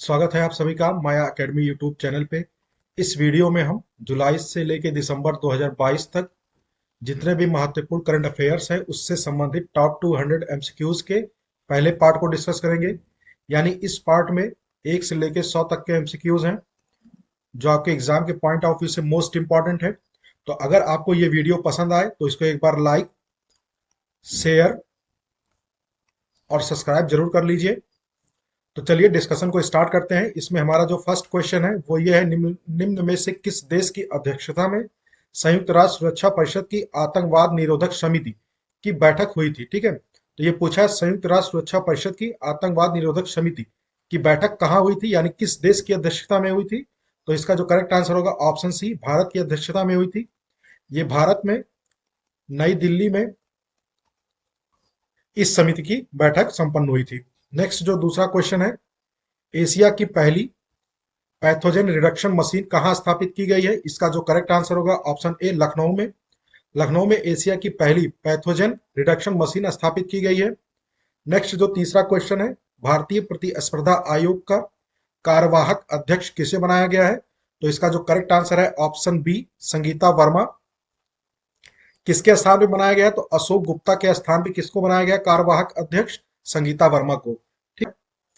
स्वागत है आप सभी का माया एकेडमी यूट्यूब चैनल पे। इस वीडियो में हम जुलाई से लेकर दिसंबर 2022 तक जितने भी महत्वपूर्ण करंट अफेयर्स हैं उससे संबंधित टॉप 200 एमसीक्यूज के पहले पार्ट को डिस्कस करेंगे। यानी इस पार्ट में 1 से लेकर 100 तक के एमसीक्यूज हैं जो आपके एग्जाम के पॉइंट ऑफ व्यू से मोस्ट इंपॉर्टेंट है। तो अगर आपको ये वीडियो पसंद आए तो इसको एक बार लाइक, शेयर और सब्सक्राइब जरूर कर लीजिए। तो चलिए डिस्कशन को स्टार्ट करते हैं। इसमें हमारा जो फर्स्ट क्वेश्चन है वो ये है, निम्न निम्न में से किस देश की अध्यक्षता में संयुक्त राष्ट्र सुरक्षा परिषद की आतंकवाद निरोधक समिति की बैठक हुई थी। ठीक है, तो ये पूछा है संयुक्त राष्ट्र सुरक्षा परिषद की आतंकवाद निरोधक समिति की बैठक कहाँ हुई थी, यानी किस देश की अध्यक्षता में हुई थी। तो इसका जो करेक्ट आंसर होगा ऑप्शन सी, भारत की अध्यक्षता में हुई थी। ये भारत में नई दिल्ली में इस समिति की बैठक संपन्न हुई थी। नेक्स्ट जो दूसरा क्वेश्चन है, एशिया की पहली पैथोजन रिडक्शन मशीन कहाँ स्थापित की गई है। इसका जो करेक्ट आंसर होगा ऑप्शन ए, लखनऊ में। लखनऊ में एशिया की पहली पैथोजन रिडक्शन मशीन स्थापित की गई है। नेक्स्ट जो तीसरा क्वेश्चन है, भारतीय प्रतिस्पर्धा आयोग का कार्यवाहक अध्यक्ष किसे बनाया गया है। तो इसका जो करेक्ट आंसर है ऑप्शन बी, संगीता वर्मा। किसके स्थान पे बनाया गया है, तो अशोक गुप्ता के स्थान पे किसको बनाया गया कार्यवाहक अध्यक्ष, संगीता वर्मा को। ठीक।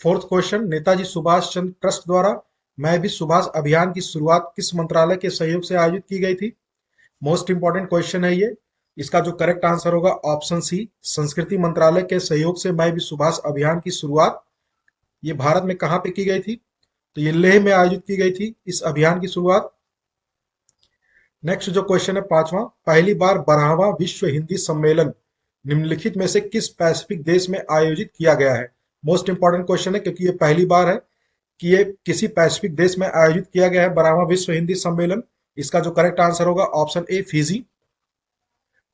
Fourth question, Netaji Subhash Chandra trust द्वारा मैं भी सुभाष अभियान की शुरुआत किस मंत्रालय के सहयोग से आयोजित की गई थी। मोस्ट इंपॉर्टेंट क्वेश्चन है ये। इसका जो करेक्ट आंसर होगा ऑप्शन सी, संस्कृति मंत्रालय के सहयोग से मैं भी सुभाष अभियान की शुरुआत ये भारत में कहाँ पे की गई थी, तो ये लेह में आयोजित की गई थी इस अभियान की शुरुआत। नेक्स्ट जो क्वेश्चन है पांचवा, पहली बार 12वां विश्व हिंदी सम्मेलन निम्नलिखित में से किस पैसिफिक देश में आयोजित किया गया है। मोस्ट इंपॉर्टेंट क्वेश्चन है क्योंकि ये पहली बार है कि ये किसी पैसिफिक देश में आयोजित किया गया है 12वां विश्व हिंदी सम्मेलन। इसका जो करेक्ट आंसर होगा ऑप्शन ए, फिजी।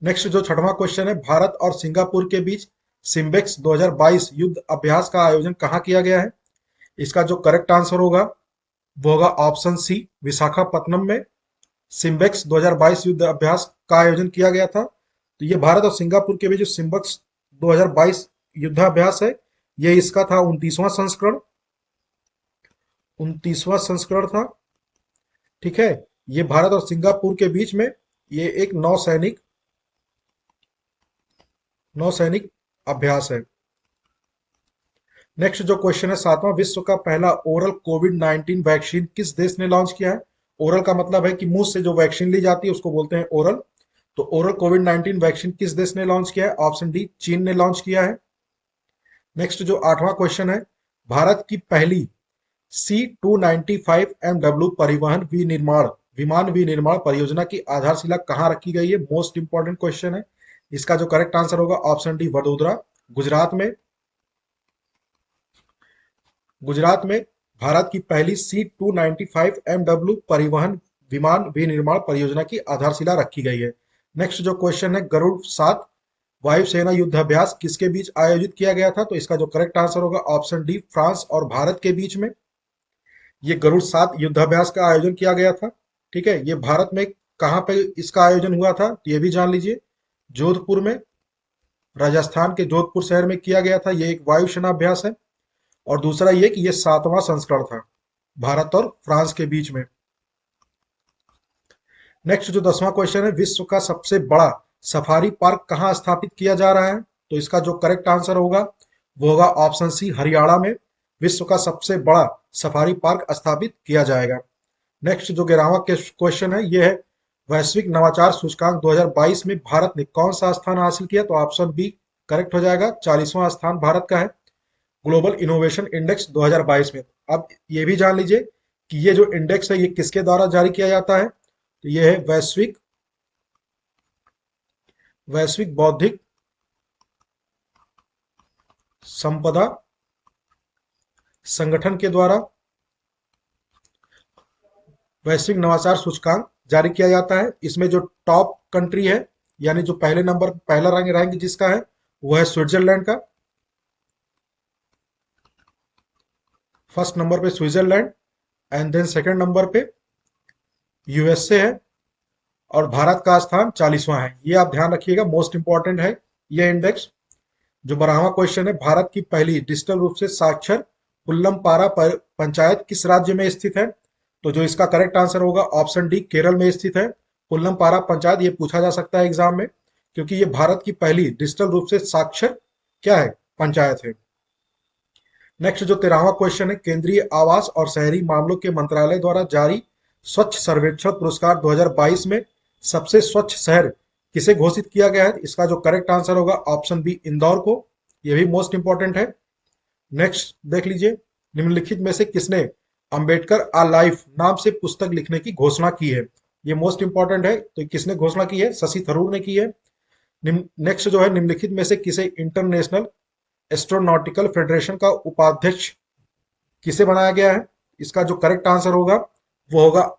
नेक्स्ट जो छठवां क्वेश्चन है, भारत और सिंगापुर के बीच सिम्बेक्स 2022 युद्ध अभ्यास का आयोजन कहाँ किया गया है। इसका जो करेक्ट आंसर होगा वो होगा ऑप्शन सी, विशाखापट्टनम में सिम्बेक्स 2022 युद्ध अभ्यास का आयोजन किया गया था। तो ये भारत और सिंगापुर के बीच जो सिम्बेक्स 2022 युद्धाभ्यास है, ये इसका था 29वां संस्करण था। ठीक है, ये भारत और सिंगापुर के बीच में ये एक नौसैनिक अभ्यास है। नेक्स्ट जो क्वेश्चन है सातवां, विश्व का पहला ओरल कोविड 19 वैक्सीन किस देश ने लॉन्च किया है। ओरल का मतलब है कि मुंह से जो वैक्सीन ली जाती है उसको बोलते हैं ओरल। तो ओरल कोविड 19 वैक्सीन किस देश ने लॉन्च किया है, ऑप्शन डी, चीन ने लॉन्च किया है। नेक्स्ट जो आठवां क्वेश्चन है, भारत की पहली C295MW परिवहन विमान विनिर्माण परियोजना की आधारशिला कहाँ रखी गई है। मोस्ट इंपॉर्टेंट क्वेश्चन है। इसका जो करेक्ट आंसर होगा ऑप्शन डी, वडोदरा, गुजरात में। गुजरात में भारत की पहली C295MW परिवहन विमान विनिर्माण परियोजना की आधारशिला रखी गई है। नेक्स्ट जो क्वेश्चन है, गरुड़ 7 वायुसेना युद्धाभ्यास किसके बीच आयोजित किया गया था। तो इसका जो करेक्ट आंसर होगा ऑप्शन डी, फ्रांस और भारत के बीच में ये गरुड़ 7 युद्धाभ्यास का आयोजन किया गया था। ठीक है, ये भारत में कहाँ पे इसका आयोजन हुआ था, तो ये भी जान लीजिए, जोधपुर में, राजस्थान के जोधपुर शहर में किया गया था। ये एक वायुसेना अभ्यास है। और दूसरा ये कि ये 7वां संस्करण था भारत और फ्रांस के बीच में। नेक्स्ट जो 10वां क्वेश्चन है, विश्व का सबसे बड़ा सफारी पार्क कहाँ स्थापित किया जा रहा है। तो इसका जो करेक्ट आंसर होगा वो होगा ऑप्शन सी, हरियाणा में विश्व का सबसे बड़ा सफारी पार्क स्थापित किया जाएगा। नेक्स्ट जो 11वां क्वेश्चन है ये है, वैश्विक नवाचार सूचकांक 2022 में भारत ने कौन सा स्थान हासिल किया। तो ऑप्शन बी करेक्ट हो जाएगा, 40वां स्थान भारत का है ग्लोबल इनोवेशन इंडेक्स 2022 में। अब ये भी जान लीजिए कि ये जो इंडेक्स है ये किसके द्वारा जारी किया जाता है, तो ये है वैश्विक बौद्धिक संपदा संगठन के द्वारा वैश्विक नवाचार सूचकांक जारी किया जाता है। इसमें जो टॉप कंट्री है, यानी जो पहला रैंक जिसका है वो है स्विट्जरलैंड का। फर्स्ट नंबर पे Switzerland and then second number पे यूएसए है और भारत का स्थान 40वां है। ये आप ध्यान रखिएगा, मोस्ट इंपॉर्टेंट है ये इंडेक्स। जो 12वां क्वेश्चन है, भारत की पहली डिजिटल रूप से साक्षर पुल्लमपारा पंचायत किस राज्य में स्थित है? तो जो इसका करेक्ट आंसर होगा ऑप्शन डी, केरल में स्थित है। पुल्लमपारा पंचायत, ये पूछा जा सकता है एग्जाम में, क्योंकि ये भारत की पहली डिजिटल रूप से साक्षर क्या है, पंचायत है। नेक्स्ट जो 13वां क्वेश्चन है, केंद्रीय आवास और शहरी मामलों के मंत्रालय द्वारा जारी स्वच्छ सर्वेक्षण पुरस्कार 2022 में सबसे स्वच्छ शहर किसे घोषित किया गया है? इसका जो करेक्ट आंसर होगा ऑप्शन बी, इंदौर को। यह भी मोस्ट इंपॉर्टेंट है। नेक्स्ट देख लीजिए, निम्नलिखित में से किसने अंबेडकर आ लाइफ नाम से पुस्तक लिखने की घोषणा की है? ये मोस्ट इंपॉर्टेंट है, तो किसने घोषणा की है? शशि थरूर ने की है। नेक्स्ट जो है, निम्नलिखित में से किसे इंटरनेशनल एस्ट्रोनॉटिकल फेडरेशन का उपाध्यक्ष किसे बनाया गया है? इसका जो करेक्ट आंसर होगा वो होगा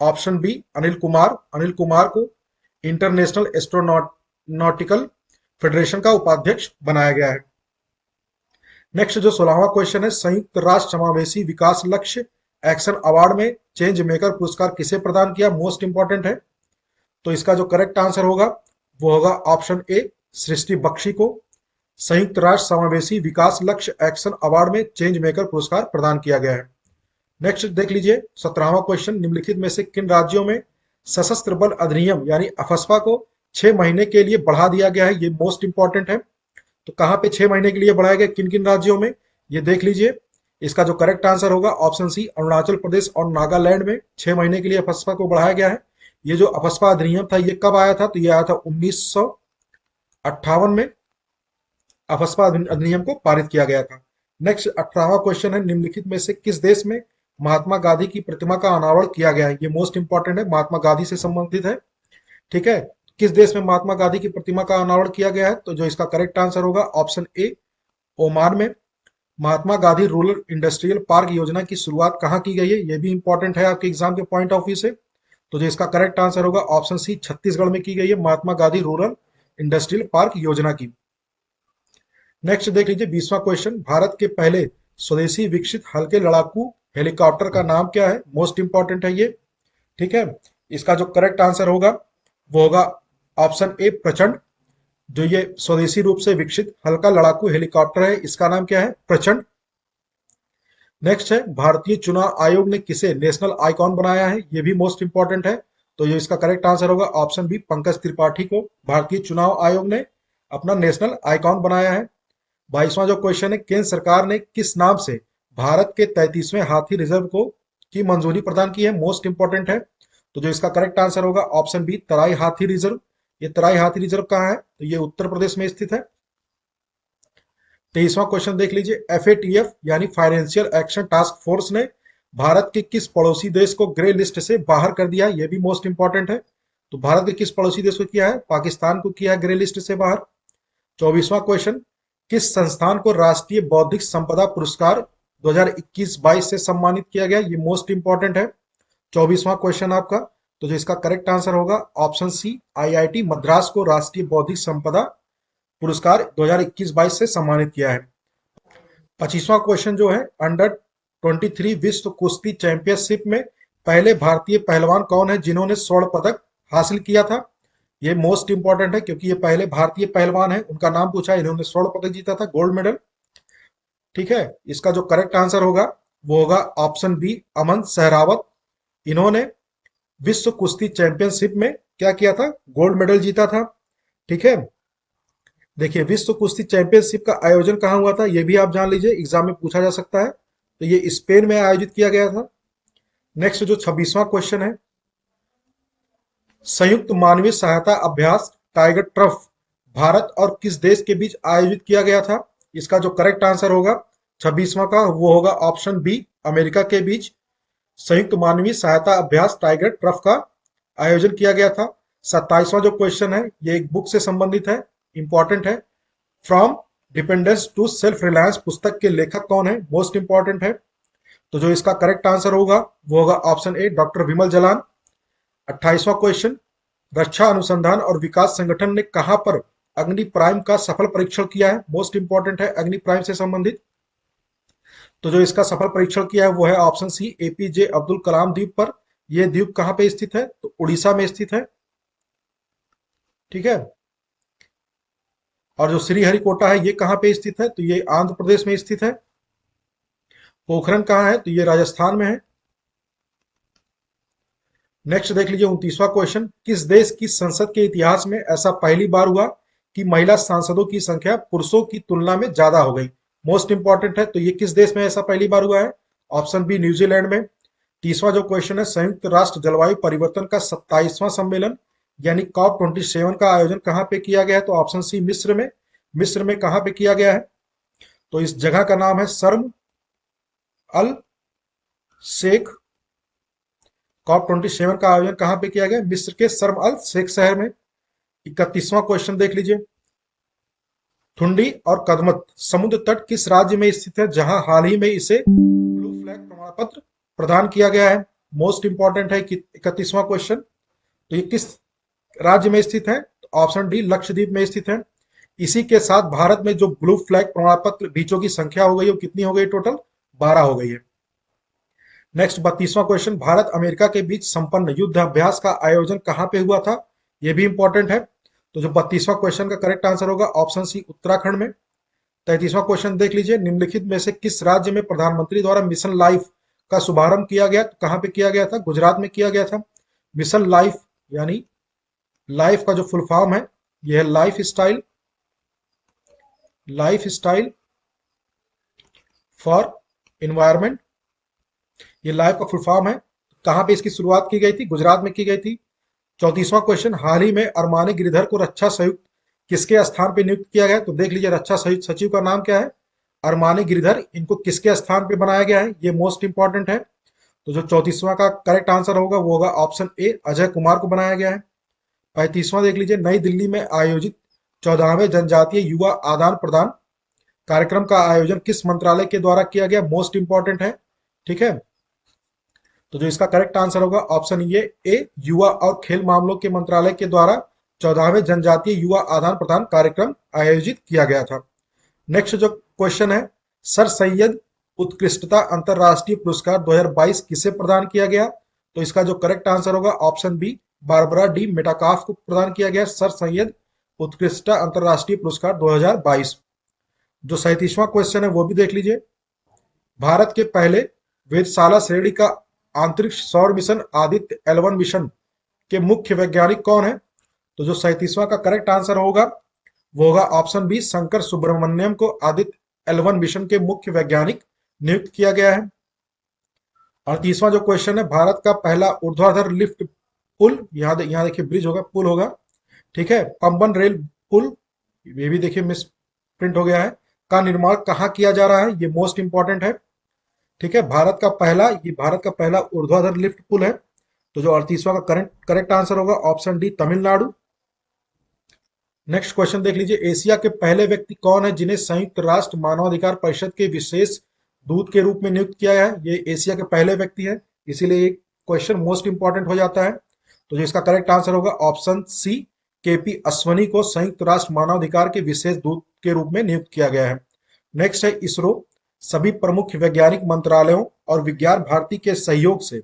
ऑप्शन बी, अनिल कुमार। अनिल कुमार को इंटरनेशनल एस्ट्रोनॉटिकल फेडरेशन का उपाध्यक्ष बनाया गया है। नेक्स्ट जो 16वां क्वेश्चन है, संयुक्त राष्ट्र समावेशी विकास लक्ष्य एक्शन अवार्ड में चेंज मेकर पुरस्कार किसे प्रदान किया? मोस्ट इंपॉर्टेंट है। तो इसका जो करेक्ट आंसर होगा वो होगा ऑप्शन ए, सृष्टि बख्शी को संयुक्त राष्ट्र समावेशी विकास लक्ष्य एक्शन अवार्ड में चेंज मेकर पुरस्कार प्रदान किया गया है। नेक्स्ट देख लीजिए 17वां क्वेश्चन, निम्नलिखित में से किन राज्यों में सशस्त्र बल अधिनियम यानी अफस्पा को 6 महीने के लिए बढ़ा दिया गया है? ये मोस्ट इंपॉर्टेंट है। तो कहां पे 6 महीने के लिए बढ़ाया गया, किन किन राज्यों में, ये देख लीजिए। इसका जो करेक्ट आंसर होगा ऑप्शन सी, अरुणाचल प्रदेश और नागालैंड में 6 महीने के लिए अफस्पा को बढ़ाया गया है। ये जो अफस्पा अधिनियम था ये कब आया था? तो ये आया था 1958 में अफस्पा अधिनियम को पारित किया गया था। नेक्स्ट 18वां क्वेश्चन है, निम्नलिखित में से किस देश में महात्मा गांधी की प्रतिमा का अनावरण किया गया है? ये मोस्ट इंपॉर्टेंट है, महात्मा गांधी से संबंधित है। ठीक है, किस देश में महात्मा गांधी की प्रतिमा का अनावरण किया गया है? तो जो इसका करेक्ट आंसर होगा ऑप्शन ए, ओमान में। Mahatma Gandhi rural industrial park योजना की शुरुआत कहाँ की गई है? ये भी इंपॉर्टेंट है आपके एग्जाम के पॉइंट ऑफ व्यू से। तो जो इसका करेक्ट आंसर होगा ऑप्शन सी, छत्तीसगढ़ में की गई है Mahatma Gandhi rural industrial park योजना की। नेक्स्ट देख लीजिए 20वां क्वेश्चन, भारत के पहले स्वदेशी विकसित हल्के लड़ाकू हेलीकॉप्टर का नाम क्या है? मोस्ट इंपॉर्टेंट है ये। ठीक है, इसका जो करेक्ट आंसर होगा वो होगा ऑप्शन ए, प्रचंड। जो ये स्वदेशी रूप से विकसित हल्का लड़ाकू हेलीकॉप्टर है, इसका नाम क्या है? प्रचंड। नेक्स्ट है, भारतीय चुनाव आयोग ने किसे नेशनल आइकॉन बनाया है? ये भी मोस्ट इंपॉर्टेंट है। तो ये इसका करेक्ट आंसर होगा ऑप्शन बी, पंकज त्रिपाठी को भारतीय चुनाव आयोग ने अपना नेशनल आइकॉन बनाया है। 22वां जो क्वेश्चन है, केंद्र सरकार ने किस नाम से भारत के 33वें हाथी रिजर्व को की मंजूरी प्रदान की है? मोस्ट इंपॉर्टेंट है। तो जो इसका करेक्ट आंसर होगा ऑप्शन बी, तराई हाथी रिजर्व। ये तराई हाथी रिजर्व कहाँ है? तो ये उत्तर प्रदेश में स्थित है। 23वां क्वेश्चन देख लीजिए, एफएटीएफ यानी फाइनेंशियल एक्शन टास्क फोर्स ने भारत के किस पड़ोसी देश को ग्रे लिस्ट से बाहर कर दिया? ये भी मोस्ट इंपॉर्टेंट है। तो भारत के किस पड़ोसी देश को किया है? पाकिस्तान को किया है ग्रे लिस्ट से बाहर। 24वां क्वेश्चन, किस संस्थान को राष्ट्रीय बौद्धिक संपदा पुरस्कार 2021-22 से सम्मानित किया गया? ये मोस्ट इंपॉर्टेंट है। 24वां क्वेश्चन आपका, तो जो इसका करेक्ट आंसर होगा ऑप्शन सी, आईआईटी मद्रास को राष्ट्रीय बौद्धिक संपदा पुरस्कार 2021-22 से सम्मानित किया है। 25वां क्वेश्चन जो है, अंडर 23 विश्व कुश्ती चैंपियनशिप में पहले भारतीय पहलवान कौन है जिन्होंने स्वर्ण पदक हासिल किया था? ये मोस्ट इंपॉर्टेंट है, क्योंकि ये पहले भारतीय पहलवान है, उनका नाम पूछा, इन्होंने स्वर्ण पदक जीता था, गोल्ड मेडल। ठीक है, इसका जो करेक्ट आंसर होगा वो होगा ऑप्शन बी, अमन सहरावत। इन्होंने विश्व कुश्ती चैंपियनशिप में क्या किया था? गोल्ड मेडल जीता था। ठीक है, देखिए विश्व कुश्ती चैंपियनशिप का आयोजन कहाँ हुआ था ये भी आप जान लीजिए, एग्जाम में पूछा जा सकता है। तो ये स्पेन में आयोजित किया गया था। नेक्स्ट जो 26वां क्वेश्चन है, संयुक्त मानवीय सहायता अभ्यास टाइगर ट्रफ भारत और किस देश के बीच आयोजित किया गया था? इसका जो करेक्ट आंसर होगा 26वां का वो होगा ऑप्शन बी, अमेरिका के बीच संयुक्त मानवीय सहायता अभ्यास टाइगर ट्रफ का आयोजन किया गया था। 27वां जो क्वेश्चन है ये एक बुक से संबंधित है, इंपॉर्टेंट है। From dependence to self reliance पुस्तक के लेखक कौन है? मोस्ट इंपॉर्टेंट है। तो जो इसका करेक्ट आंसर होगा वो होगा option A, doctor Vimal Jalan. 28वां क्वेश्चन, रक्षा अनुसंधान और विकास संगठन ने कहां पर अग्नि प्राइम का सफल परीक्षण किया है? मोस्ट इंपॉर्टेंट है, अग्नि प्राइम से संबंधित। तो जो इसका सफल परीक्षण किया है वो है option C, APJ Abdul Kalam द्वीप पर। यह द्वीप कहां पे स्थित है? तो उड़ीसा में स्थित है। ठीक है, और जो श्रीहरिकोटा है ये कहां पे स्थित है? तो ये आंध्र प्रदेश में स्थित है। पोखरण कहाँ है? तो ये राजस्थान में है। नेक्स्ट देख लीजिए 29वां क्वेश्चन, किस देश की संसद के इतिहास में ऐसा पहली बार हुआ कि महिला सांसदों की संख्या पुरुषों की तुलना में ज्यादा हो गई? मोस्ट इंपॉर्टेंट है, तो ये किस देश में ऐसा पहली बार हुआ है? ऑप्शन बी न्यूजीलैंड में। 30वां जो क्वेश्चन है, संयुक्त राष्ट्र जलवायु परिवर्तन का 27वां सम्मेलन यानी COP27 का आयोजन कहाँ पे किया गया है? तो ऑप्शन सी मिस्र में। मिस्र में कहाँ पे किया गया है? तो इस जगह का नाम है शर्म अल शेख। COP27 का आयोजन कहाँ पे किया गया? मिस्र के शर्म अल शेख शहर में। 31वां क्वेश्चन देख लीजिए, थुंडी और कदमत समुद्र तट किस राज्य में स्थित है जहां हाल ही में इसे ब्लू फ्लैग प्रमाण पत्र प्रदान किया गया है? मोस्ट इंपॉर्टेंट है 31वां क्वेश्चन। तो ये किस राज्य में स्थित है? तो ऑप्शन डी लक्षद्वीप में स्थित है। इसी के साथ भारत में जो ब्लू फ्लैग प्रमाण पत्र बीचों की संख्या हो गई है वो कितनी हो गई? टोटल 12 हो गई है। नेक्स्ट 32वां क्वेश्चन, भारत अमेरिका के बीच संपन्न युद्ध अभ्यास का आयोजन कहाँ पे हुआ था? ये भी इंपॉर्टेंट है। तो जो 32वां क्वेश्चन का करेक्ट आंसर होगा ऑप्शन सी उत्तराखंड में। 33वां क्वेश्चन देख लीजिए, निम्नलिखित में से किस राज्य में प्रधानमंत्री द्वारा मिशन लाइफ का शुभारंभ किया गया? तो कहाँ पे किया गया था? गुजरात में किया गया था। मिशन लाइफ यानी लाइफ का जो फुल फॉर्म है यह है लाइफ स्टाइल फॉर इन्वायरमेंट। ये लाइफ का फुल फॉर्म है। कहाँ पे इसकी शुरुआत की गई थी? गुजरात में की गई थी। 34वां क्वेश्चन, हाल ही में अरमानी गिरिधर को रक्षा संयुक्त किसके स्थान पे नियुक्त किया गया है? तो देख लीजिए रक्षा संयुक्त सचिव का नाम क्या है? अरमानी गिरिधर। इनको किसके स्थान पे बनाया गया है? ये मोस्ट इंपॉर्टेंट है। तो जो 34वां का करेक्ट आंसर होगा वो होगा ऑप्शन ए, अजय कुमार को बनाया गया है। 35वां देख लीजिए, नई दिल्ली में आयोजित 14वें जनजातीय युवा आदान प्रदान कार्यक्रम का आयोजन किस मंत्रालय के द्वारा किया गया? मोस्ट इंपॉर्टेंट है। ठीक है, तो जो इसका करेक्ट आंसर होगा ऑप्शन ये ए, युवा और खेल मामलों के मंत्रालय के द्वारा 14वें जनजातीय युवा आदान प्रदान कार्यक्रम आयोजित किया गया था। नेक्स्ट जो क्वेश्चन है, सर सैयद उत्कृष्टता अंतरराष्ट्रीय पुरस्कार 2022 किसे प्रदान किया गया? तो इसका जो करेक्ट आंसर होगा ऑप्शन बी, बारबरा डी मेटाकाफ को प्रदान किया गया सर सैयद उत्कृष्टता अंतरराष्ट्रीय पुरस्कार 2022। जो 37वां क्वेश्चन है वो भी देख लीजिए, भारत के पहले वेधशाला श्रेणी का अंतरिक्ष सौर मिशन आदित्य L1 मिशन के मुख्य वैज्ञानिक कौन है? तो जो 37वां का करेक्ट आंसर होगा वो होगा ऑप्शन बी, शंकर सुब्रमण्यम को आदित्य L1 मिशन के मुख्य वैज्ञानिक नियुक्त किया गया है। 38वां जो क्वेश्चन है, भारत का पहला ऊर्ध्वाधर लिफ्ट पुल, यहाँ देखिए ब्रिज होगा, पुल होगा, ठीक है, पंबन रेल पुल, ये भी देखिए मिस प्रिंट हो गया है, का निर्माण कहाँ किया जा रहा है? ये मोस्ट इंपॉर्टेंट है। ठीक है, भारत का पहला ऊर्ध्वाधर लिफ्ट पुल है। तो जो 38वां का करेक्ट आंसर होगा option D, Tamil Nadu. Next question देख लीजिए, एशिया के पहले व्यक्ति कौन है जिन्हें संयुक्त राष्ट्र मानवाधिकार परिषद के विशेष दूत के रूप में नियुक्त किया है? ये एशिया के पहले व्यक्ति है, इसीलिए ये क्वेश्चन मोस्ट इंपॉर्टेंट हो जाता है। तो जो इसका करेक्ट आंसर होगा ऑप्शन सी, केपी अश्वनी को संयुक्त राष्ट्र मानवाधिकार के विशेष दूत के रूप में नियुक्त किया गया है। नेक्स्ट है इसरो, सभी प्रमुख वैज्ञानिक मंत्रालयों और विज्ञान भारती के सहयोग से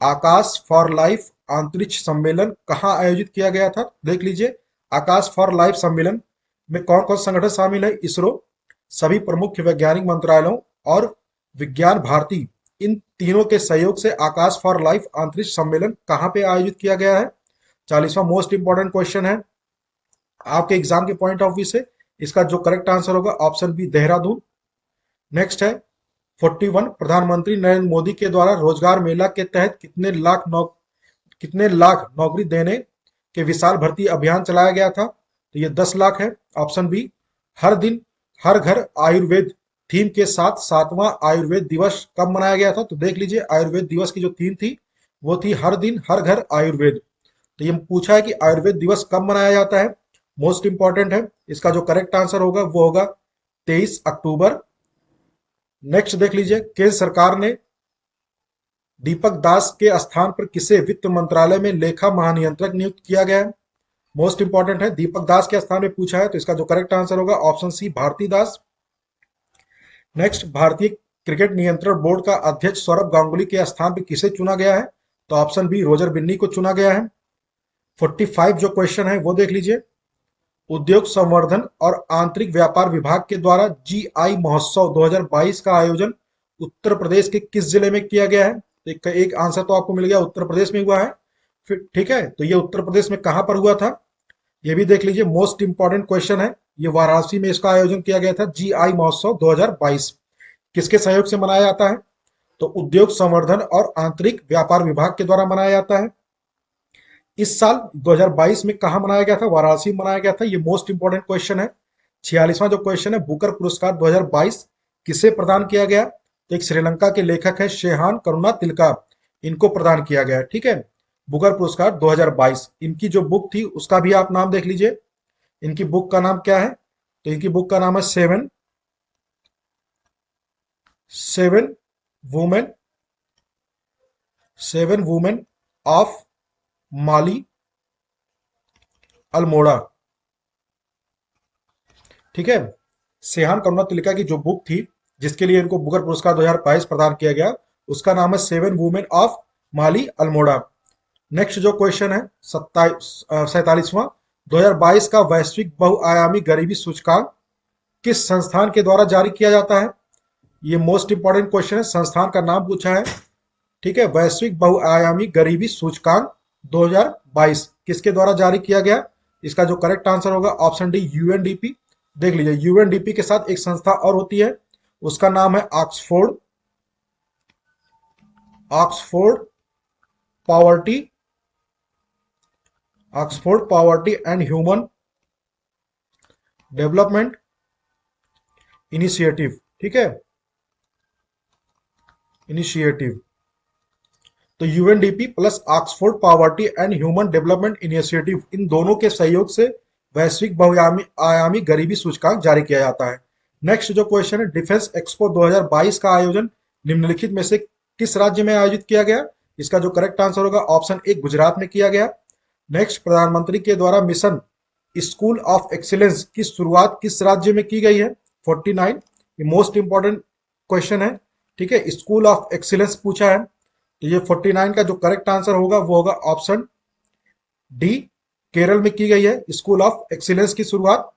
आकाश फॉर लाइफ अंतरिक्ष सम्मेलन कहाँ आयोजित किया गया था? देख लीजिए, आकाश फॉर लाइफ सम्मेलन में कौन कौन संगठन शामिल है? इसरो, सभी प्रमुख वैज्ञानिक मंत्रालयों और विज्ञान भारती, इन तीनों के सहयोग से आकाश फॉर लाइफ अंतरिक्ष सम्मेलन कहाँ पे आयोजित किया गया है? 40वां मोस्ट इंपॉर्टेंट क्वेश्चन है आपके एग्जाम के पॉइंट ऑफ व्यू से। इसका जो करेक्ट आंसर होगा ऑप्शन बी, देहरादून। नेक्स्ट है 41, प्रधानमंत्री नरेंद्र मोदी के द्वारा रोजगार मेला के तहत कितने लाख नौकरी देने के विशाल भर्ती अभियान चलाया गया था? तो ये 10 लाख है। ऑप्शन बी, हर दिन हर घर आयुर्वेद थीम के साथ 7वां आयुर्वेद दिवस कब मनाया गया था? तो देख लीजिए, आयुर्वेद दिवस की जो थीम थी वो थी हर दिन हर घर आयुर्वेद। तो ये पूछा है कि आयुर्वेद दिवस कब मनाया जाता है, मोस्ट इंपॉर्टेंट है। इसका जो करेक्ट आंसर होगा वो होगा 23 अक्टूबर। नेक्स्ट देख लीजिए, केंद्र सरकार ने दीपक दास के स्थान पर किसे वित्त मंत्रालय में लेखा महानियंत्रक नियुक्त किया गया है? मोस्ट इंपॉर्टेंट है, दीपक दास के स्थान में पूछा है, तो इसका जो करेक्ट आंसर होगा ऑप्शन सी, भारती दास। नेक्स्ट, भारतीय क्रिकेट नियंत्रण बोर्ड का अध्यक्ष सौरभ गांगुली के स्थान पर किसे चुना गया है? तो ऑप्शन बी, रोजर बिन्नी को चुना गया है। 45 जो क्वेश्चन है वो देख लीजिए, उद्योग संवर्धन और आंतरिक व्यापार विभाग के द्वारा जीआई महोत्सव 2022 का आयोजन उत्तर प्रदेश के किस जिले में किया गया है? तो एक आंसर तो आपको मिल गया, उत्तर प्रदेश में हुआ है। फिर ठीक है, तो ये उत्तर प्रदेश में कहां पर हुआ था ये भी देख लीजिए, मोस्ट इंपॉर्टेंट क्वेश्चन है। ये वाराणसी में इसका आयोजन किया गया था, जीआई महोत्सव 2022। किसके सहयोग से मनाया जाता है? तो उद्योग संवर्धन और आंतरिक व्यापार विभाग के द्वारा मनाया जाता है। इस साल 2022 में कहा मनाया गया था? वाराणसी में मनाया गया था। ये मोस्ट इंपॉर्टेंट क्वेश्चन है। 46वां जो क्वेश्चन है, बुकर पुरस्कार 2022 किसे प्रदान किया गया? तो एक श्रीलंका के लेखक है शेहान करुणा तिलका, इनको प्रदान किया गया है। ठीक है, बुकर पुरस्कार 2022। इनकी जो बुक थी उसका भी आप नाम देख लीजिए। इनकी बुक का नाम क्या है? तो इनकी बुक का नाम है seven seven women seven women of माली अल्मोड़ा। ठीक है, सेहान करुणा तिलका की जो बुक थी जिसके लिए इनको बुकर पुरस्कार 2022 प्रदान किया गया, उसका नाम है सेवन वुमेन ऑफ माली अल्मोड़ा। नेक्स्ट जो क्वेश्चन है 47वां, 2022 का वैश्विक बहुआयामी गरीबी सूचकांक किस संस्थान के द्वारा जारी किया जाता है? ये मोस्ट इंपॉर्टेंट क्वेश्चन है, संस्थान का नाम पूछा है। ठीक है, वैश्विक बहुआयामी गरीबी सूचकांक 2022 किसके द्वारा जारी किया गया? इसका जो करेक्ट आंसर होगा ऑप्शन डी, यूएनडीपी। देख लीजिए, यूएनडीपी के साथ एक संस्था और होती है, उसका नाम है Oxford Oxford poverty Oxford poverty and human development initiative. ठीक है, इनिशिएटिव। तो UNDP plus Oxford poverty and human development initiative, इन दोनों के सहयोग से वैश्विक बहुआयामी आयामी गरीबी सूचकांक जारी किया जाता है। नेक्स्ट जो क्वेश्चन है, डिफेंस एक्सपो 2022 का आयोजन निम्नलिखित में से किस राज्य में आयोजित किया गया? इसका जो करेक्ट आंसर होगा ऑप्शन ए, गुजरात में किया गया। नेक्स्ट, प्रधानमंत्री के द्वारा मिशन स्कूल ऑफ एक्सीलेंस की शुरुआत किस राज्य में की गई है? 49, ये मोस्ट इंपॉर्टेंट क्वेश्चन है। ठीक है, स्कूल ऑफ एक्सीलेंस पूछा है, तो ये 49 का जो करेक्ट आंसर होगा वो होगा ऑप्शन डी, केरल में की गई है स्कूल ऑफ एक्सीलेंस की शुरुआत।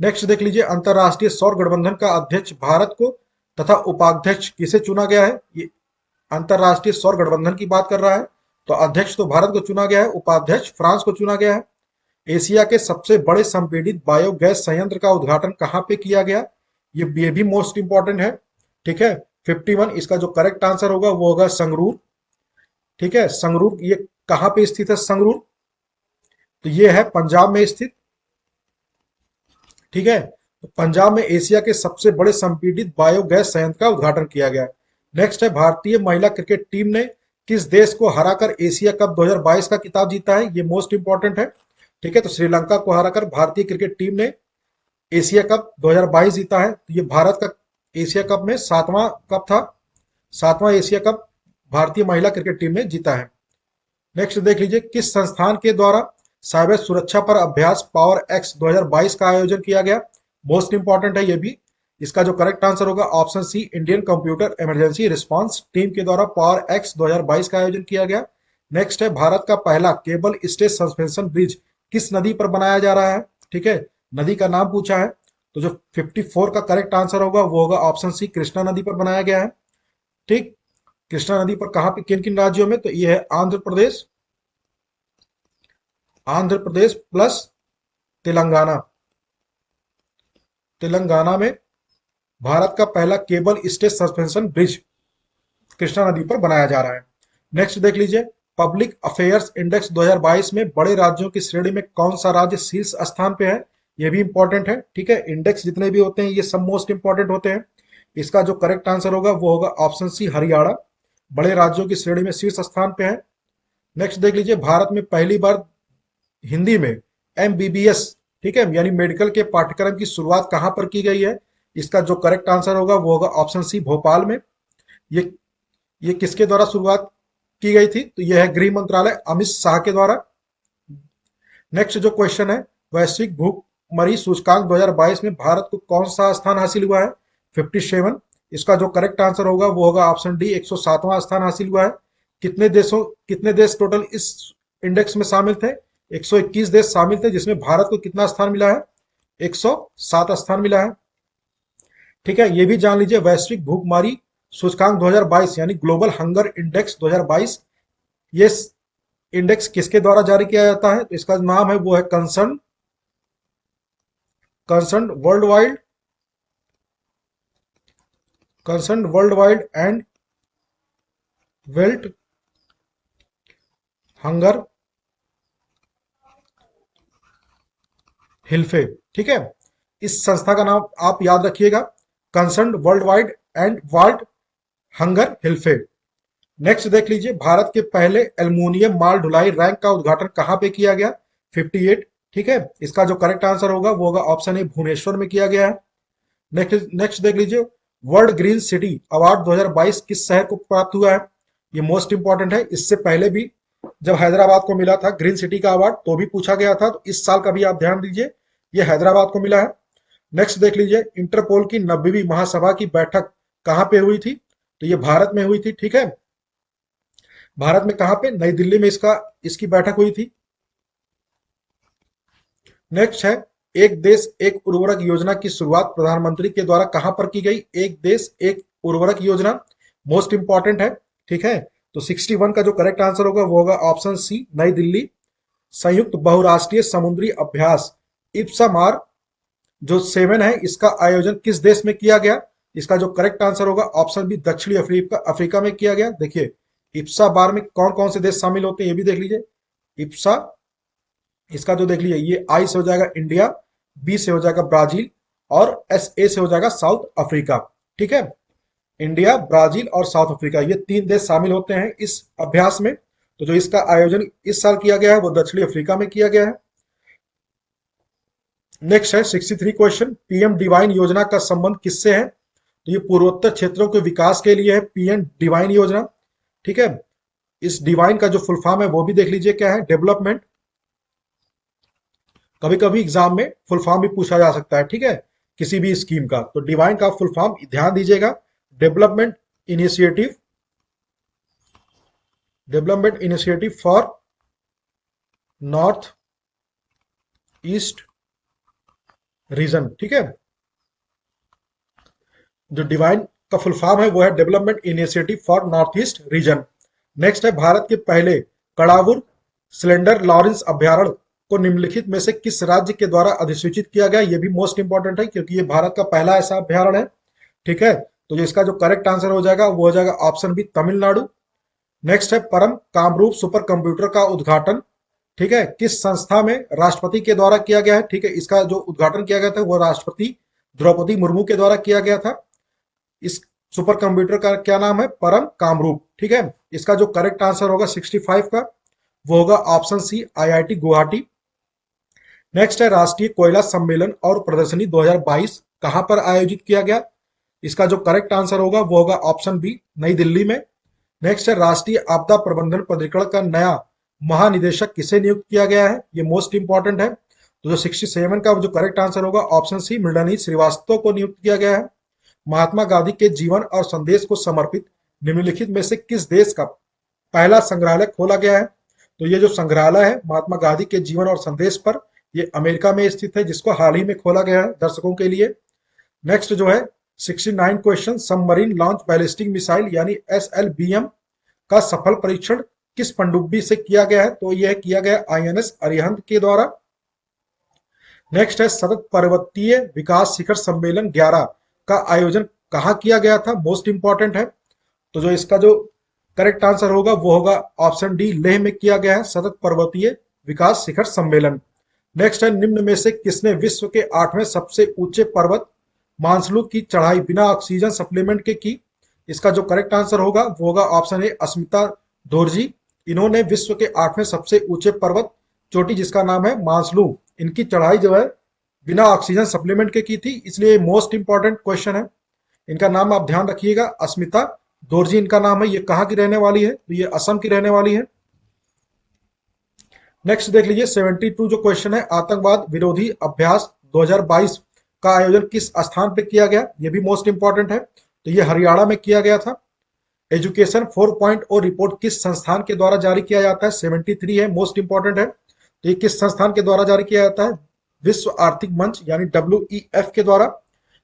नेक्स्ट देख लीजिए, अंतरराष्ट्रीय सौर गठबंधन का अध्यक्ष भारत को तथा उपाध्यक्ष किसे चुना गया है? ये अंतरराष्ट्रीय सौर गठबंधन की बात कर रहा है, तो अध्यक्ष तो भारत को चुना गया है, उपाध्यक्ष फ्रांस को चुना गया है। एशिया के सबसे बड़े संपीड़ित बायोगैस संयंत्र का उद्घाटन कहां पे किया गया? ये भी मोस्ट इंपॉर्टेंट है। ठीक है, 51, इसका जो करेक्ट आंसर होगा वो होगा संगरूर। ठीक है, संगरूर ये कहां पे स्थित है? संगरूर तो ये है पंजाब में स्थित। ठीक है, तो पंजाब में एशिया के सबसे बड़े संपीड़ित बायोगैस संयंत्र का उद्घाटन किया गया। नेक्स्ट है, भारतीय महिला क्रिकेट टीम ने किस देश को हराकर एशिया कप 2022 का खिताब जीता है? ये मोस्ट इंपॉर्टेंट है। ठीक है, तो श्रीलंका को हराकर भारतीय क्रिकेट टीम ने एशिया कप 2022 जीता है। तो ये भारत का एशिया कप में 7वां कप था, 7वां एशिया कप भारतीय महिला क्रिकेट टीम ने जीता है। नेक्स्ट देख लीजिए, किस संस्थान के द्वारा साइबर सुरक्षा पर अभ्यास पावर एक्स 2022 का आयोजन किया गया? मोस्ट इंपॉर्टेंट है ये भी। इसका जो करेक्ट आंसर होगा option C, Indian computer emergency response team के द्वारा पावर एक्स 2022 का आयोजन किया गया। नेक्स्ट है, भारत का पहला केबल स्टेज सस्पेंशन ब्रिज किस नदी पर बनाया जा रहा है? ठीक है, नदी का नाम पूछा है, तो जो 54 का करेक्ट आंसर होगा वो होगा ऑप्शन सी, कृष्णा नदी पर बनाया गया है। ठीक, कृष्णा नदी पर कहां पे, किन किन राज्यों में? तो ये है आंध्र प्रदेश प्लस तेलंगाना। तेलंगाना में भारत का पहला cable stage suspension bridge Krishna नदी पर बनाया जा रहा है। नेक्स्ट देख लीजिए, पब्लिक अफेयर्स इंडेक्स 2022 में बड़े राज्यों की श्रेणी में कौन सा राज्य शीर्ष स्थान पे है? ये भी इंपॉर्टेंट है। ठीक है, इंडेक्स जितने भी होते हैं ये सब मोस्ट इंपॉर्टेंट होते हैं। इसका जो करेक्ट आंसर होगा वो होगा ऑप्शन सी, हरियाणा बड़े राज्यों की श्रेणी में शीर्ष स्थान पे है। नेक्स्ट देख लीजिए, भारत में पहली बार हिंदी में एमबीबीएस, ठीक है, यानी मेडिकल के पाठ्यक्रम की शुरुआत कहां पर की गई है? इसका जो करेक्ट आंसर होगा वो होगा ऑप्शन सी, भोपाल में। ये ये किसके द्वारा शुरुआत की गई थी? तो यह है गृह मंत्रालय, अमित शाह के द्वारा। नेक्स्ट जो क्वेश्चन है, वैश्विक भूखमरी सूचकांक 2022 में भारत को कौन सा स्थान हासिल हुआ है? 57। इसका जो करेक्ट आंसर होगा वो होगा ऑप्शन डी, 107वां स्थान हासिल हुआ है। कितने देश टोटल इस इंडेक्स में शामिल थे? 121 देश शामिल थे, जिसमें भारत को कितना स्थान मिला है? 107 स्थान मिला है। ठीक है, ये भी जान लीजिए वैश्विक भूखमरी सूचकांक 2022 यानी ग्लोबल हंगर इंडेक्स 2022, ये इंडेक्स किसके द्वारा जारी किया जाता है? तो इसका नाम है वो है Concern Worldwide and Welt Hunger Hilfe. ठीक है, इस संस्था का नाम आप याद रखिएगा, Concern Worldwide and world hunger Hilfe. Next देख लीजिए, भारत के पहले एल्युमिनियम माल ढुलाई रैंक का उद्घाटन कहां पे किया गया? 58। ठीक है, इसका जो करेक्ट आंसर होगा वो होगा ऑप्शन ए, भुवनेश्वर में किया गया है। नेक्स्ट देख लीजिए, वर्ल्ड ग्रीन सिटी अवार्ड 2022 किस शहर को प्राप्त हुआ है? ये मोस्ट इंपॉर्टेंट है, इससे पहले भी जब हैदराबाद को मिला था ग्रीन सिटी का अवार्ड तो भी पूछा गया था, तो इस साल का भी आप ध्यान दीजिए, ये हैदराबाद को मिला है। नेक्स्ट देख लीजिए, इंटरपोल की 90वीं महासभा की बैठक कहां पे हुई थी? तो ये भारत में हुई थी। ठीक है, भारत में कहां पे? नई दिल्ली में इसकी बैठक हुई थी। नेक्स्ट है, एक देश एक उर्वरक योजना की शुरुआत प्रधानमंत्री के द्वारा कहां पर की गई? एक देश एक उर्वरक योजना, मोस्ट इंपॉर्टेंट है। ठीक है, तो 61 का जो करेक्ट आंसर होगा वो होगा ऑप्शन सी, नई दिल्ली। संयुक्त बहुराष्ट्रीय समुद्री अभ्यास इप्सामार जो 7 है, इसका आयोजन किस देश में किया गया? इसका जो करेक्ट आंसर होगा ऑप्शन बी, दक्षिणी अफ्रीका में किया गया। देखिए, इप्सा बार में कौन कौन से देश शामिल होते हैं ये भी देख लीजिए। इप्सा, इसका जो देख लीजिए, ये आई से हो जाएगा इंडिया, बी से हो जाएगा ब्राजील, और एस ए से हो जाएगा साउथ अफ्रीका। ठीक है, इंडिया, ब्राजील और साउथ अफ्रीका, ये 3 देश शामिल होते हैं इस अभ्यास में। तो जो इसका आयोजन इस साल किया गया है वो दक्षिणी अफ्रीका में किया गया है। नेक्स्ट है 63 क्वेश्चन, पीएम डिवाइन योजना का संबंध किससे है? तो ये पूर्वोत्तर क्षेत्रों के विकास के लिए है पीएम डिवाइन योजना। ठीक है, इस डिवाइन का जो फुल फॉर्म है वो भी देख लीजिए क्या है, डेवलपमेंट। कभी कभी एग्जाम में फुल फॉर्म भी पूछा जा सकता है, ठीक है, किसी भी स्कीम का, तो डिवाइन का फुल फॉर्म ध्यान दीजिएगा, development initiative for north east region. ठीक है, जो डिवाइन का फुल फॉर्म है वो है development initiative for north east region. Next है, भारत के पहले कड़ावुर सिलेंडर लॉरेंस अभ्यारण्य को निम्नलिखित में से किस राज्य के द्वारा अधिसूचित किया गया? ये भी मोस्ट इंपॉर्टेंट है क्योंकि ये भारत का पहला ऐसा अभ्यारण्य है। ठीक है, तो जो इसका जो करेक्ट आंसर हो जाएगा वो हो जाएगा ऑप्शन बी, तमिलनाडु। नेक्स्ट है, परम कामरूप सुपर कंप्यूटर का उद्घाटन, ठीक है, किस संस्था में राष्ट्रपति के द्वारा किया गया है? ठीक है, इसका जो उद्घाटन किया गया था वो राष्ट्रपति द्रौपदी मुर्मू के द्वारा किया गया था। इस सुपर कंप्यूटर का क्या नाम है? परम कामरूप। ठीक है, इसका जो करेक्ट आंसर होगा 65 का वो होगा option C, IIT Guwahati. Next है, राष्ट्रीय कोयला सम्मेलन और प्रदर्शनी 2022 कहां पर आयोजित किया गया? इसका जो करेक्ट आंसर होगा वो होगा ऑप्शन बी, नई दिल्ली में। नेक्स्ट है, राष्ट्रीय आपदा प्रबंधन प्राधिकरण का नया महानिदेशक किसे नियुक्त किया गया है? ये मोस्ट इंपॉर्टेंट है, तो जो 67 का जो करेक्ट आंसर होगा ऑप्शन सी, मृणालिनी श्रीवास्तव को नियुक्त किया गया है। महात्मा गांधी के जीवन और संदेश को समर्पित निम्नलिखित में से किस देश का पहला संग्रहालय खोला गया है? तो ये जो संग्रहालय है महात्मा गांधी के जीवन और संदेश पर, ये अमेरिका में स्थित है, जिसको हाल ही में खोला गया है दर्शकों के लिए। नेक्स्ट जो है 69 question, submarine launch ballistic missile यानी एसएलबीएम का सफल परीक्षण किस पनडुब्बी से किया गया है? तो यह किया गया आईएनएस अरिहंत के द्वारा। नेक्स्ट है, सतत पर्वतीय विकास शिखर सम्मेलन 11 का आयोजन कहाँ किया गया था? मोस्ट इंपॉर्टेंट है, तो जो इसका जो करेक्ट आंसर होगा वो होगा ऑप्शन डी, लेह में किया गया है सतत पर्वतीय विकास शिखर सम्मेलन। नेक्स्ट है, निम्न में से किसने विश्व के 8वें सबसे ऊंचे पर्वत मानसलू की चढ़ाई बिना ऑक्सीजन सप्लीमेंट के की? इसका जो करेक्ट आंसर होगा वो होगा ऑप्शन ए, अस्मिता दोरजी। इन्होंने विश्व के 8वें सबसे ऊंचे पर्वत चोटी जिसका नाम है मानसलू, इनकी चढ़ाई जो है बिना ऑक्सीजन सप्लीमेंट के की थी, इसलिए मोस्ट इंपॉर्टेंट क्वेश्चन है। इनका नाम आप ध्यान रखिएगा, अस्मिता दोरजी इनका नाम है। ये कहाँ की रहने वाली है? तो ये असम की रहने वाली है। नेक्स्ट देख लीजिए 72 जो क्वेश्चन है, आतंकवाद विरोधी अभ्यास 2022 का आयोजन किस स्थान पे किया गया? ये भी मोस्ट इंपॉर्टेंट है, तो ये हरियाणा में किया गया था। एजुकेशन 4.0 रिपोर्ट किस संस्थान के द्वारा जारी किया जाता है? 73 है, मोस्ट इंपॉर्टेंट है, तो ये किस संस्थान के द्वारा जारी किया जाता है? विश्व आर्थिक मंच यानी WEF के द्वारा।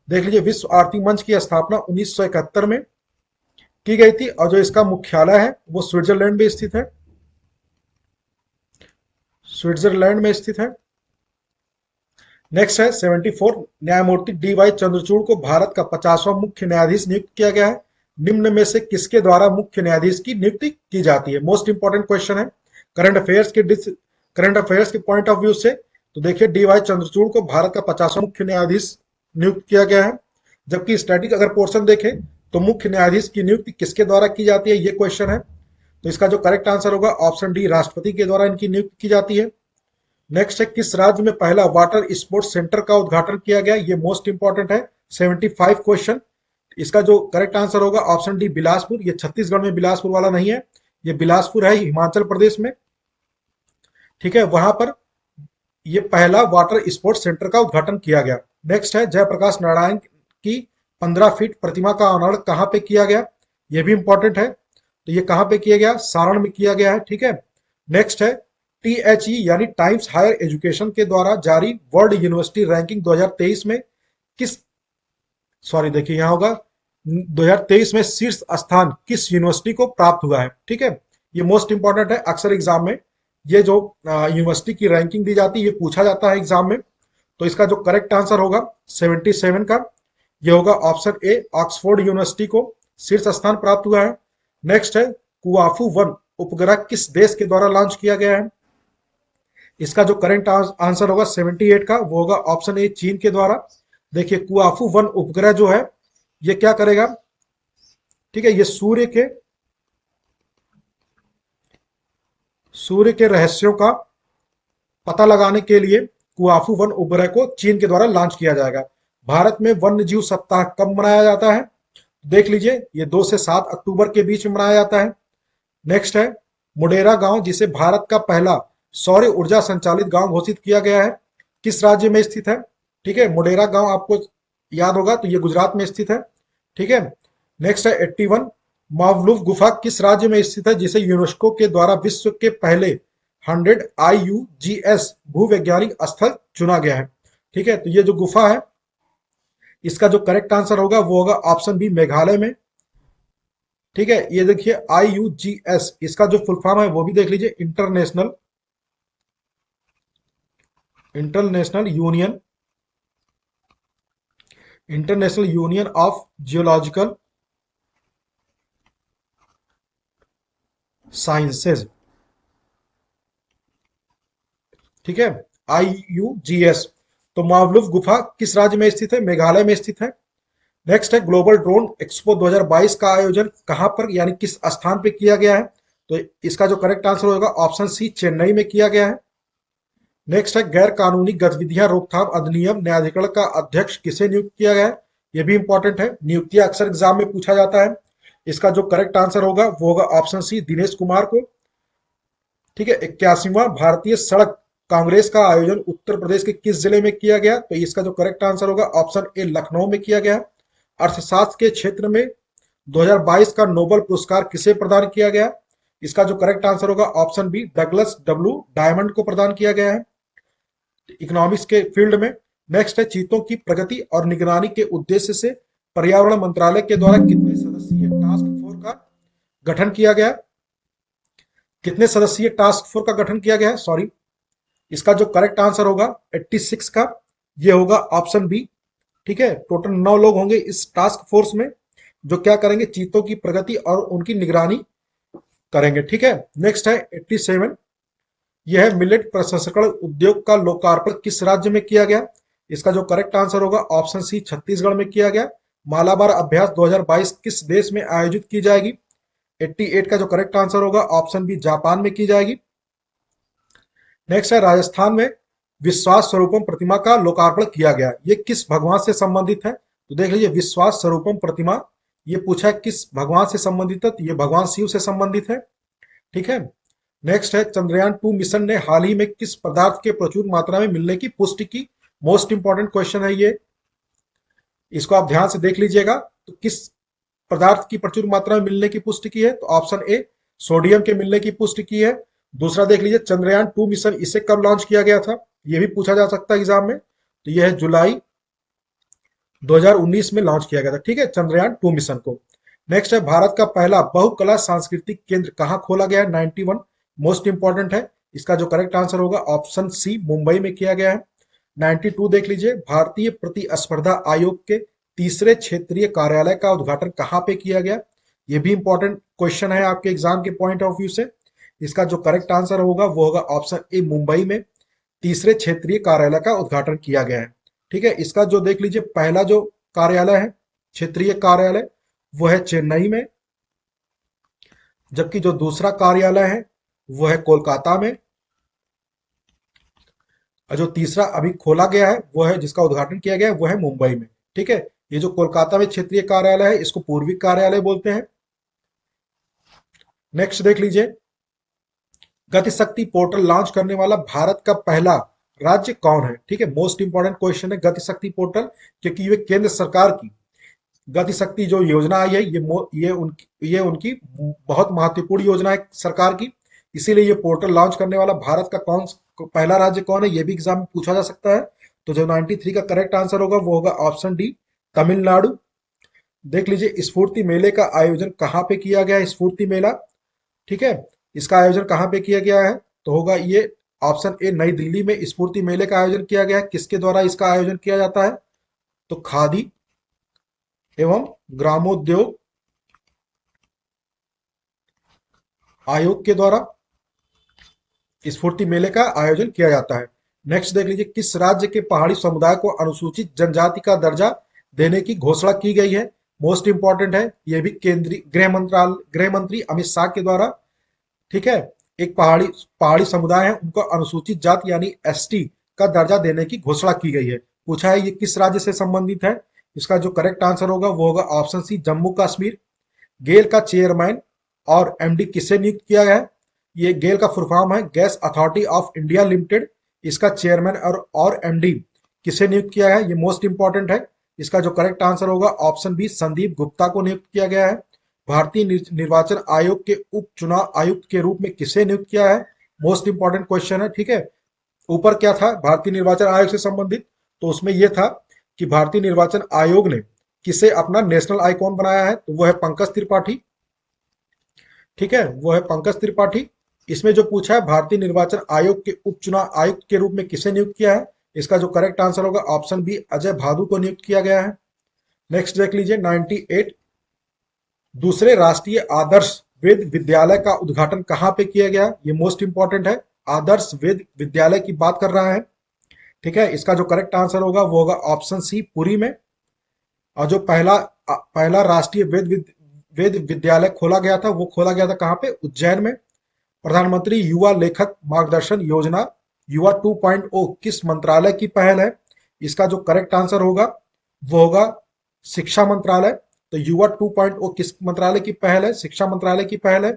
देख लीजिए, विश्व आर्थिक मंच की स्थापना 1971 में की गई थी और जो इसका मुख्यालय है वो स्विट्जरलैंड में स्थित है। स्विट्जरलैंड में स्थित है। नेक्स्ट है 74, न्यायमूर्ति डी वाई चंद्रचूड़ को भारत का 50वां मुख्य न्यायाधीश नियुक्त किया गया है। निम्न में से किसके द्वारा मुख्य न्यायाधीश की नियुक्ति की जाती है? मोस्ट इंपॉर्टेंट क्वेश्चन है करंट अफेयर्स के पॉइंट ऑफ व्यू से। तो देखिए, डी वाई चंद्रचूड़ को भारत का 50वां मुख्य न्यायाधीश नियुक्त किया गया है। जबकि स्टैटिक अगर पोर्शन देखें तो मुख्य न्यायाधीश की नियुक्ति किसके द्वारा की जाती है, ये क्वेश्चन है। तो इसका जो करेक्ट आंसर होगा ऑप्शन डी, राष्ट्रपति के द्वारा इनकी नियुक्ति की जाती है। नेक्स्ट है, किस राज्य में पहला वाटर स्पोर्ट्स सेंटर का उद्घाटन किया गया? ये मोस्ट इंपॉर्टेंट है, 75 क्वेश्चन। इसका जो करेक्ट आंसर होगा ऑप्शन डी, बिलासपुर। ये छत्तीसगढ़ में बिलासपुर वाला नहीं है, ये बिलासपुर है हिमाचल प्रदेश में। ठीक है, वहां पर ये पहला वाटर स्पोर्ट्स सेंटर का उद्घाटन किया गया। नेक्स्ट है, जयप्रकाश नारायण की 15 फीट प्रतिमा का अनावरण कहां पे किया गया? ये भी इंपॉर्टेंट है। तो ये कहां पे किया गया? सारण में किया गया है। ठीक है। नेक्स्ट है, टीएचई यानी टाइम्स हायर एजुकेशन के द्वारा जारी वर्ल्ड यूनिवर्सिटी रैंकिंग 2023 में किस सॉरी देखिए यहां होगा 2023 में शीर्ष स्थान किस यूनिवर्सिटी को प्राप्त हुआ है? ठीक है, ये मोस्ट इंपॉर्टेंट है। अक्सर एग्जाम में ये जो यूनिवर्सिटी की रैंकिंग दी जाती है ये पूछा जाता है एग्जाम में। तो इसका जो करेक्ट आंसर होगा 77 का, ये होगा ऑप्शन ए, ऑक्सफोर्ड यूनिवर्सिटी को शीर्ष स्थान प्राप्त हुआ है। नेक्स्ट है, कुआफू 1 उपग्रह किस देश के द्वारा लॉन्च किया गया है? इसका जो करेंट आंसर होगा 78 का, वो होगा ऑप्शन ए, चीन के द्वारा। देखिए, कुआफू 1 उपग्रह जो है ये क्या करेगा? ठीक है, ये सूर्य के रहस्यों का पता लगाने के लिए कुआफू 1 उपग्रह को चीन के द्वारा लॉन्च किया जाएगा। भारत में वन्य जीव सप्ताह कब मनाया जाता है? देख लीजिए, ये 2 से 7 अक्टूबर के बीच में मनाया जाता है। नेक्स्ट है, मुडेरा गांव जिसे भारत का पहला सौर ऊर्जा संचालित गांव घोषित किया गया है, किस राज्य में स्थित है? ठीक है, मुडेरा गांव आपको याद होगा तो ये गुजरात में स्थित है। ठीक है। नेक्स्ट है 81, मावलुफ गुफा किस राज्य में स्थित है जिसे यूनेस्को के द्वारा विश्व के पहले 100 IUGS भूवैज्ञानिक स्थल चुना गया है? ठीक है, तो ये जो गुफा है इसका जो करेक्ट आंसर होगा वो होगा ऑप्शन बी, मेघालय में। ठीक है, ये देखिए IUGS, इसका जो फुल फॉर्म है वो भी देख लीजिए, international union of geological sciences. ठीक है, IUGS। तो मावलुफ गुफा किस राज्य में स्थित है? मेघालय में स्थित है। नेक्स्ट है, ग्लोबल ड्रोन एक्सपो 2022 का आयोजन कहां पर यानी किस स्थान पे किया गया है? तो इसका जो करेक्ट आंसर होगा ऑप्शन सी, चेन्नई में किया गया है। नेक्स्ट है, गैर कानूनी गतिविधियां रोकथाम अधिनियम न्यायाधिकरण का अध्यक्ष किसे नियुक्त किया गया है? यह भी इंपॉर्टेंट है, नियुक्ति अक्सर एग्जाम में पूछा जाता है। इसका जो करेक्ट आंसर होगा वो होगा ऑप्शन सी, दिनेश कुमार को। ठीक है, 81वां भारतीय सड़क कांग्रेस का आयोजन उत्तर प्रदेश के किस जिले में किया गया? तो इसका जो करेक्ट आंसर होगा ऑप्शन ए, लखनऊ में किया गया। अर्थशास्त्र के क्षेत्र में 2022 का नोबेल पुरस्कार किसे प्रदान किया गया? इसका जो करेक्ट आंसर होगा option B, Douglas W Diamond को प्रदान किया गया है इकोनॉमिक्स के फील्ड में। नेक्स्ट है, चीतों की प्रगति और निगरानी के उद्देश्य से पर्यावरण मंत्रालय के द्वारा कितने सदस्यीय टास्क फोर्स का गठन किया गया? कितने सदस्यीय टास्क फोर्स का गठन किया गया है? सॉरी, इसका जो करेक्ट आंसर होगा 86 का, ये होगा ऑप्शन बी। ठीक है, टोटल 9 लोग होंगे इस टास्क फोर्स में जो क्या करेंगे? चीतों की प्रगति और उनकी निगरानी करेंगे। ठीक है। नेक्स्ट है 87, यह है मिलेट प्रसंस्करण उद्योग का लोकार्पण किस राज्य में किया गया? इसका जो करेक्ट आंसर होगा ऑप्शन सी, छत्तीसगढ़ में किया गया। मालाबार अभ्यास 2022 किस देश में आयोजित की जाएगी? 88 का जो करेक्ट आंसर होगा ऑप्शन बी, जापान में की जाएगी। नेक्स्ट है, राजस्थान में विश्वास स्वरूपम प्रतिमा का लोकार्पण किया गया, ये किस भगवान से संबंधित है? तो देख लीजिए, विश्वास स्वरूपम प्रतिमा ये पूछा है किस भगवान से संबंधित है, तो ये भगवान शिव से संबंधित है। ठीक है। नेक्स्ट है, चंद्रयान 2 मिशन ने हाल ही में किस पदार्थ के प्रचुर मात्रा में मिलने की पुष्टि की? मोस्ट इंपॉर्टेंट क्वेश्चन है ये, इसको आप ध्यान से देख लीजिएगा। तो किस पदार्थ की प्रचुर मात्रा में मिलने की पुष्टि की है? तो ऑप्शन ए, सोडियम के मिलने की पुष्टि की है। दूसरा देख लीजिए, चंद्रयान 2 मिशन इसे कब लॉन्च किया गया था? यह भी पूछा जा सकता है एग्जाम में। तो यह है जुलाई 2019 में लॉन्च किया गया था, ठीक है, चंद्रयान 2 मिशन को। नेक्स्ट है, भारत का पहला बहुकला सांस्कृतिक केंद्र कहाँ खोला गया है? 91, मोस्ट इंपॉर्टेंट है। इसका जो करेक्ट आंसर होगा ऑप्शन सी, मुंबई में किया गया है। 92 देख लीजिए, भारतीय प्रतिस्पर्धा आयोग के तीसरे क्षेत्रीय कार्यालय का उद्घाटन कहाँ पे किया गया? ये भी इंपॉर्टेंट क्वेश्चन है आपके एग्जाम के पॉइंट ऑफ व्यू से। इसका जो करेक्ट आंसर होगा वो होगा ऑप्शन ए, मुंबई में तीसरे क्षेत्रीय कार्यालय का उद्घाटन किया गया है। ठीक है, इसका जो देख लीजिए, पहला जो कार्यालय है, क्षेत्रीय कार्यालय, वो है चेन्नई में, जबकि जो दूसरा कार्यालय है वो है कोलकाता में, और जो तीसरा अभी खोला गया है वो है, जिसका उद्घाटन किया गया है, वो है मुंबई में। ठीक है, ये जो कोलकाता में क्षेत्रीय कार्यालय है इसको पूर्वी कार्यालय बोलते हैं। नेक्स्ट देख लीजिए, गतिशक्ति पोर्टल लॉन्च करने वाला भारत का पहला राज्य कौन है? ठीक है, मोस्ट इंपॉर्टेंट क्वेश्चन है गतिशक्ति पोर्टल, क्योंकि ये केंद्र सरकार की गतिशक्ति जो योजना आई है, ये उनकी बहुत महत्वपूर्ण योजना है सरकार की। इसीलिए ये पोर्टल लॉन्च करने वाला भारत का पहला राज्य कौन है, ये भी एग्जाम में पूछा जा सकता है। तो जो 93 का करेक्ट आंसर होगा वो होगा ऑप्शन डी, तमिलनाडु। देख लीजिए, स्फूर्ति मेले का आयोजन कहाँ पे किया गया है? स्फूर्ति मेला, ठीक है, इसका आयोजन कहाँ पे किया गया है? तो होगा ये ऑप्शन ए, नई दिल्ली में स्फूर्ति मेले का आयोजन किया गया है। किसके द्वारा इसका आयोजन किया जाता है? तो खादी एवं ग्रामोद्योग आयोग के द्वारा स्फूर्ति मेले का आयोजन किया जाता है। नेक्स्ट देख लीजिए, किस राज्य के पहाड़ी समुदाय को अनुसूचित जनजाति का दर्जा देने की घोषणा की गई है? मोस्ट इंपॉर्टेंट है, यह भी केंद्रीय गृह मंत्री अमित शाह के द्वारा। ठीक है, एक पहाड़ी पहाड़ी समुदाय है, उनको अनुसूचित जाति यानी एसटी का दर्जा देने की घोषणा की गई है। पूछा है ये किस राज्य से संबंधित है? इसका जो करेक्ट आंसर होगा वो होगा ऑप्शन सी, जम्मू कश्मीर। गेल का चेयरमैन और एमडी किसे नियुक्त किया गया है? ये गेल का फुल फॉर्म है gas authority of India limited. इसका चेयरमैन और एमडी किसे नियुक्त किया है? ये मोस्ट इंपॉर्टेंट है। इसका जो करेक्ट आंसर होगा ऑप्शन बी, संदीप गुप्ता को नियुक्त किया गया है। भारतीय निर्वाचन आयोग के उप चुनाव आयुक्त के रूप में किसे नियुक्त किया है? मोस्ट इंपॉर्टेंट क्वेश्चन है। ठीक है, ऊपर क्या था भारतीय निर्वाचन आयोग से संबंधित? तो उसमें यह था कि भारतीय निर्वाचन आयोग ने किसे अपना नेशनल आइकॉन बनाया है? तो वो है पंकज त्रिपाठी। ठीक है, वो है पंकज त्रिपाठी। इसमें जो पूछा है भारतीय निर्वाचन आयोग के उप चुनाव आयुक्त के रूप में किसे नियुक्त किया है? इसका जो करेक्ट आंसर होगा ऑप्शन बी, अजय भादु को नियुक्त किया गया है। नेक्स्ट देख लीजिए, 98, दूसरे राष्ट्रीय आदर्श वेद विद्यालय का उद्घाटन कहाँ पे किया गया? ये मोस्ट इंपॉर्टेंट है, आदर्श वेद विद्यालय की बात कर रहा है। ठीक है, इसका जो करेक्ट आंसर होगा वो होगा ऑप्शन सी, पुरी में। और जो पहला पहला राष्ट्रीय वेद विद्यालय खोला गया था वो खोला गया था कहाँ पे? उज्जैन में। प्रधानमंत्री युवा लेखक मार्गदर्शन योजना युवा 2.0 किस मंत्रालय की पहल है? इसका जो करेक्ट आंसर होगा वो होगा शिक्षा मंत्रालय। तो युवा 2.0 किस मंत्रालय की पहल है? शिक्षा मंत्रालय की पहल है।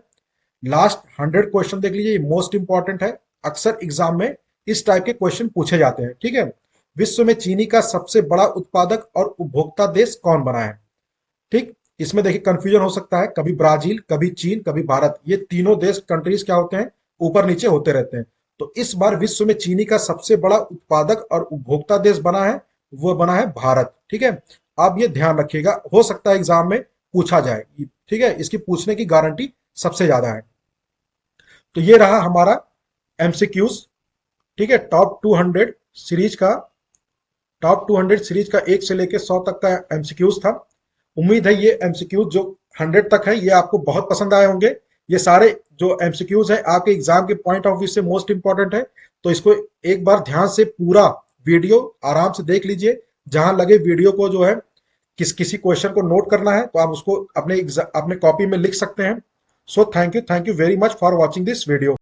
लास्ट 100 क्वेश्चन देख लीजिए, ये मोस्ट इंपॉर्टेंट है, अक्सर एग्जाम में इस टाइप के क्वेश्चन पूछे जाते हैं। ठीक है, विश्व में चीनी का सबसे बड़ा उत्पादक और उपभोक्ता देश कौन बना है? ठीक, इसमें देखिए कंफ्यूजन हो सकता है, कभी ब्राजील, कभी चीन, कभी भारत, ये तीनों देश कंट्रीज क्या होते हैं? ऊपर नीचे होते रहते हैं। तो इस बार विश्व में चीनी का सबसे बड़ा उत्पादक और उपभोक्ता देश बना है, वो बना है भारत। ठीक है, आप ये ध्यान रखिएगा, हो सकता है एग्जाम में पूछा जाए। ठीक है, इसकी पूछने की गारंटी सबसे ज्यादा है। तो ये रहा हमारा एमसीक्यूज। ठीक है, टॉप 200 सीरीज का 1 से लेकर 100 तक का एमसीक्यूज था। उम्मीद है ये एमसीक्यूज जो 100 तक है ये आपको बहुत पसंद आए होंगे। ये सारे जो एमसीक्यूज है आपके एग्जाम के पॉइंट ऑफ व्यू से मोस्ट इंपॉर्टेंट है। तो इसको एक बार ध्यान से पूरा वीडियो आराम से देख लीजिए। जहां लगे वीडियो को जो है किसी क्वेश्चन को नोट करना है तो आप उसको अपने कॉपी में लिख सकते हैं। So thank you very much for watching this video.